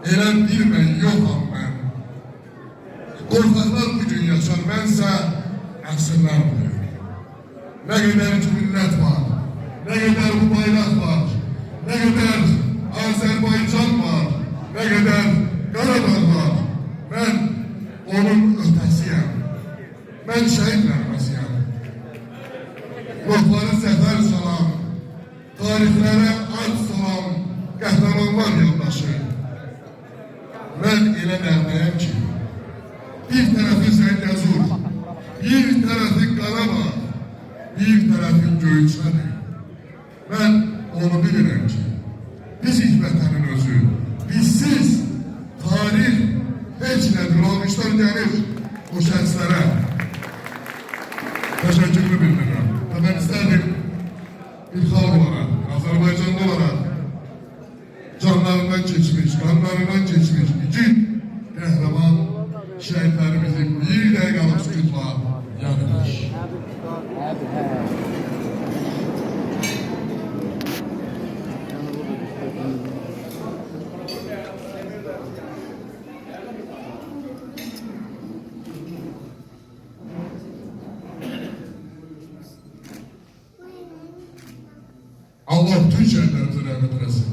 Elə bilmən yoxam mən. Qorxaqlar bugün yaşar, mənsə əsrlər buyur. Nə qədər ki millət var, nə qədər bu bayraq var, nə qədər Azərbaycan var, nə qədər Qarabağ var. Mən onun ötəsiyəm. Mən şəhid rəhməsiyəm. Ruhları zəfər salam, tarixlərə ad salam, qəhrəmanlar yoldaşı. Mən elə nərdəyəm ki, bir tərəfi Zəngəzur, bir tərəfi Qarabağ, bir tərəfi Göyçədir. Mən onu bilirəm ki, biz hikmətlərin özü, bizsiz tarix heç nədir, almışlar gəlir o şəxslərə. Təşəkkürlü bildirirəm. Və mən istərdim bir xalq olaraq, Azərbaycanlı olaraq, canlarından geçmiş, qanlarından geçmiş igid, qəhrəman şəhidlərimizi bir dəqiqəlik sükutla yad edilir. Allah bütün şəhidlərimize rəhmət eləsin.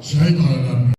Şəhid ailələrine